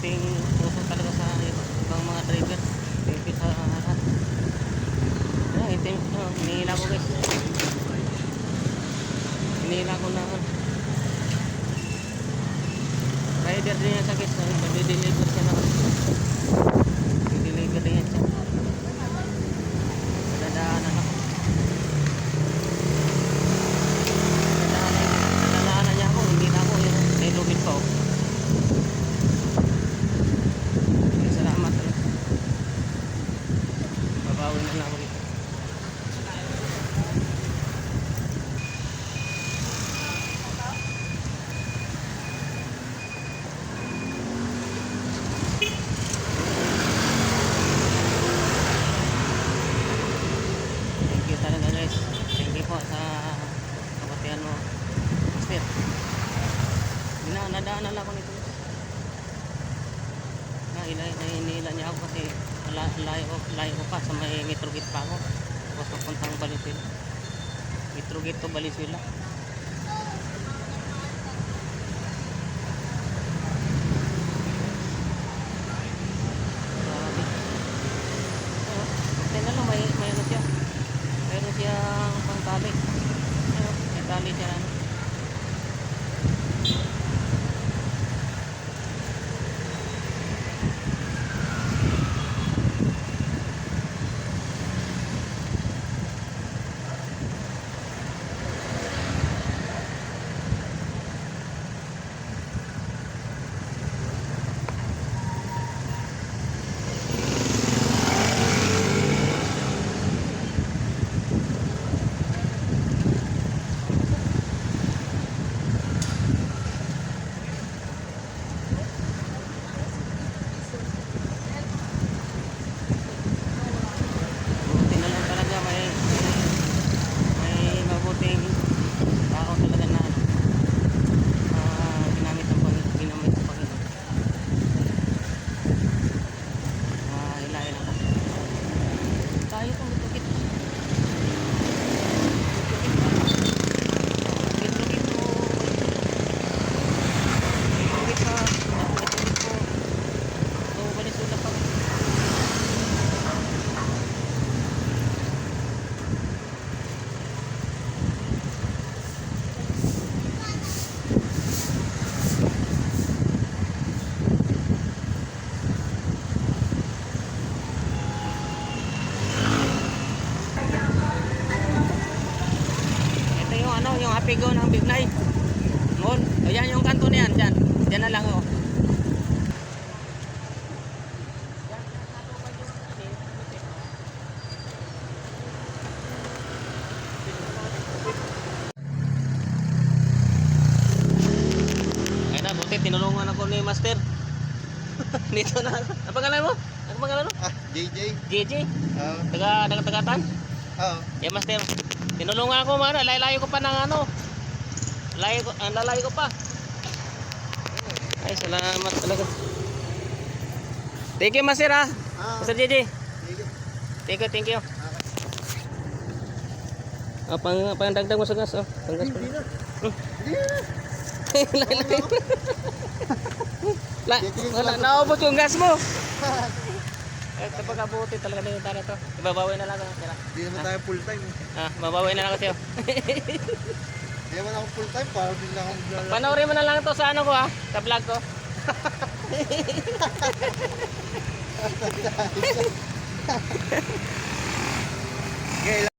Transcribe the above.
mabuting puso talaga sa ibang mga driver. Thank you sa lahat. Hinihila ko guys. Hinihila ko na rider din yan sa guys. Nag-deliver siya na. Nag-deliver din yan siya. Dadaanan ako. Dadaanan niya ako. Hindi na ako yun. May lubid pa ako. Salamat. Babawi na lang ako dito. Thank you talaga guys. Thank you po sa kabutihan mo. Master. Nadaanan lang ako nito. Nainila niya ako kasi layo ko pa sa may Metrogate pa ako. Tapos papuntang Valenzuela. Metrogate to Valenzuela. May ano siya. Mayroon siyang pangtali. May tali siya ano. Yung happy go ng Bignay Mall. Ayan yung kanto na yan. Diyan na lang oh. Ayun na, buti tinulungan ako ni Master. Dito na. Ang pangalan mo? Ang pangalan mo? JJ. JJ? Taga-tagatan? Oo. Yeah, Master. Tinulungan ako man, layo ko pa ng ano. Lalayo ko pa. Ay, salamat talaga. Thank you, Master ha. Master JJ. Thank you. Pang dagdag mo sa gas oh. Pang-gas pa. Wala naubos yung gas mo. Ito pagkabuti talaga na yung tara to. Ibabawi na lang ako. Hindi naman tayo full time. Babawi na lang ako sa'yo. Hindi naman ako full time. Para bigla akong maglalaro. Panoorin mo na lang to sa ano ko ha. Sa vlog ko. Okay.